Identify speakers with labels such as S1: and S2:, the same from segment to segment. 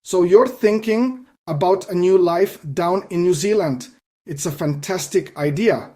S1: So you're thinking about a new life down in New Zealand. It's a fantastic idea.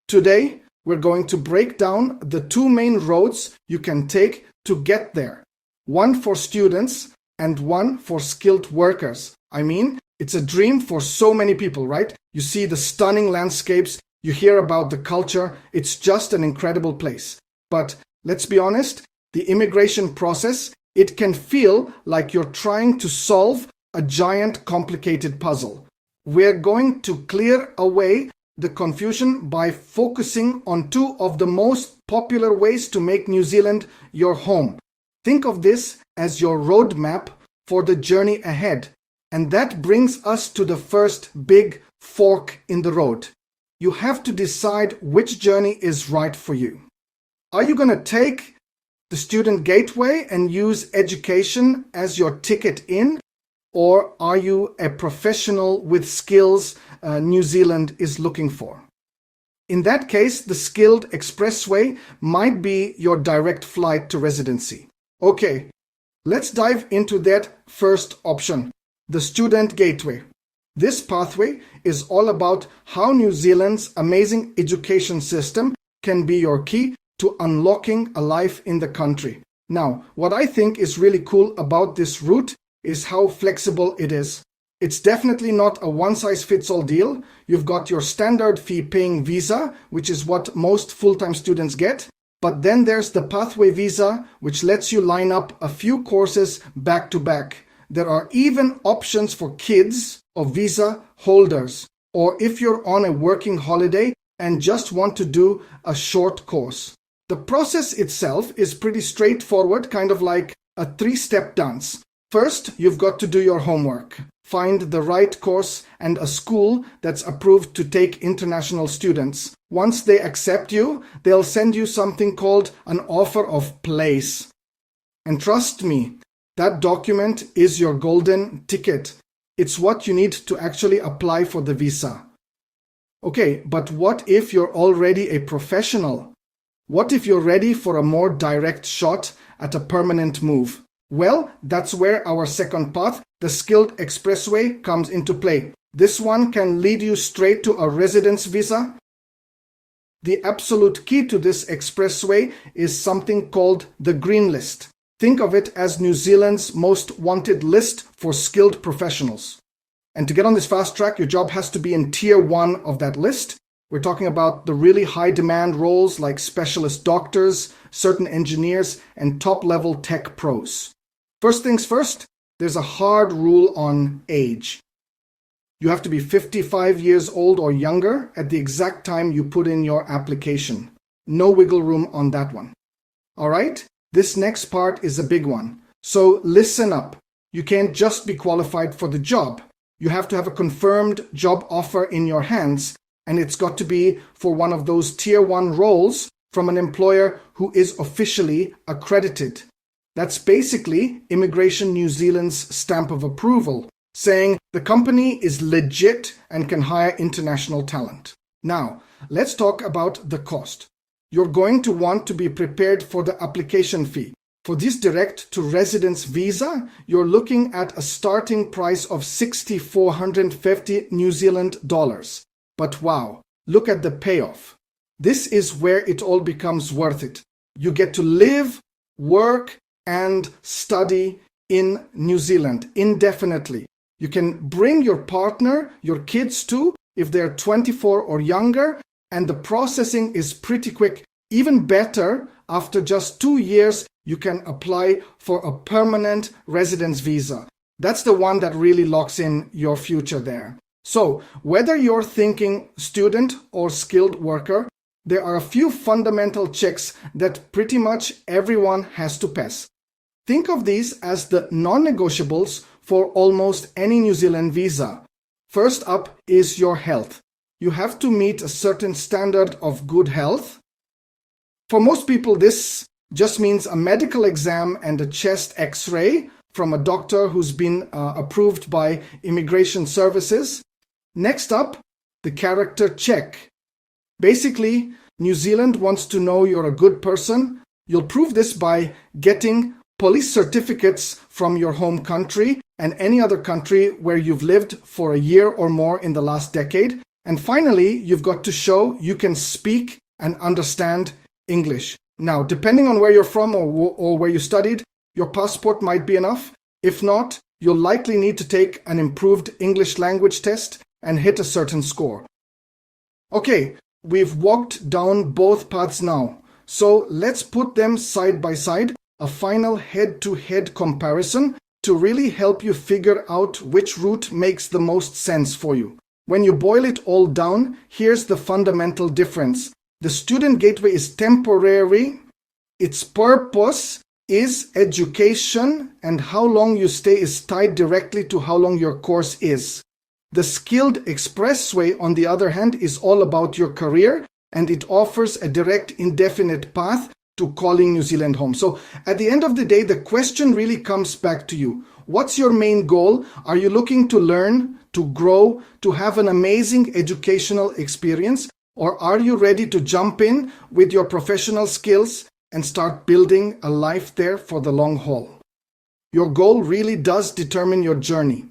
S1: Today, we're going to break down the two main roads you can take to get there. One for students and one for skilled workers. I mean, it's a dream for so many people, right? You see the stunning landscapes, you hear about the culture, it's just an incredible place. But let's be honest, the immigration process, it can feel like you're trying to solve a giant complicated puzzle. We're going to clear away the confusion by focusing on two of the most popular ways to make New Zealand your home. Think of this as your roadmap for the journey ahead. And that brings us to the first big fork in the road. You have to decide which journey is right for you. Are you going to take the student gateway and use education as your ticket in? Or are you a professional with skills New Zealand is looking for? In that case, the skilled expressway might be your direct flight to residency. Okay, let's dive into that first option, the student gateway. This pathway is all about how New Zealand's amazing education system can be your key to unlocking a life in the country. Now, what I think is really cool about this route is how flexible it is. It's definitely not a one-size-fits-all deal. You've got your standard fee-paying visa, which is what most full-time students get. But then there's the pathway visa, which lets you line up a few courses back to back. There are even options for kids of visa holders, or if you're on a working holiday and just want to do a short course. The process itself is pretty straightforward, kind of like a three-step dance. First, you've got to do your homework. Find the right course and a school that's approved to take international students. Once they accept you, they'll send you something called an offer of place. And trust me, that document is your golden ticket. It's what you need to actually apply for the visa. Okay, but what if you're already a professional? What if you're ready for a more direct shot at a permanent move? Well, that's where our second path, the skilled expressway, comes into play. This one can lead you straight to a residence visa. The absolute key to this expressway is something called the Green List. Think of it as New Zealand's most wanted list for skilled professionals. And to get on this fast track, your job has to be in tier 1 of that list. We're talking about the really high demand roles like specialist doctors, certain engineers, and top-level tech pros. First things first, there's a hard rule on age. You have to be 55 years old or younger at the exact time you put in your application. No wiggle room on that one. All right? This next part is a big one. So listen up. You can't just be qualified for the job. You have to have a confirmed job offer in your hands, and it's got to be for one of those tier 1 roles from an employer who is officially accredited. That's basically Immigration New Zealand's stamp of approval, saying the company is legit and can hire international talent. Now, let's talk about the cost. You're going to want to be prepared for the application fee. For this direct to residence visa, you're looking at a starting price of 6,450 New Zealand dollars. But wow, look at the payoff. This is where it all becomes worth it. You get to live, work, and study in New Zealand indefinitely. You can bring your partner, your kids too, if they're 24 or younger, and the processing is pretty quick. Even better, after just 2 years, you can apply for a permanent residence visa. That's the one that really locks in your future there. So, whether you're thinking student or skilled worker, there are a few fundamental checks that pretty much everyone has to pass. Think of these as the non-negotiables for almost any New Zealand visa. First up is your health. You have to meet a certain standard of good health. For most people, this just means a medical exam and a chest x-ray from a doctor who's been approved by immigration services. Next up, the character check. Basically, New Zealand wants to know you're a good person. You'll prove this by getting police certificates from your home country and any other country where you've lived for a year or more in the last decade. And finally, you've got to show you can speak and understand English. Now, depending on where you're from or where you studied, your passport might be enough. If not, you'll likely need to take an improved English language test and hit a certain score. Okay, we've walked down both paths now. So let's put them side by side, a final head-to-head comparison to really help you figure out which route makes the most sense for you. When you boil it all down, here's the fundamental difference. The student gateway is temporary. Its purpose is education, and how long you stay is tied directly to how long your course is. The skilled expressway, on the other hand, is all about your career, and it offers a direct, indefinite path to calling New Zealand home. So at the end of the day, the question really comes back to you. What's your main goal? Are you looking to learn, to grow, to have an amazing educational experience? Or are you ready to jump in with your professional skills and start building a life there for the long haul? Your goal really does determine your journey.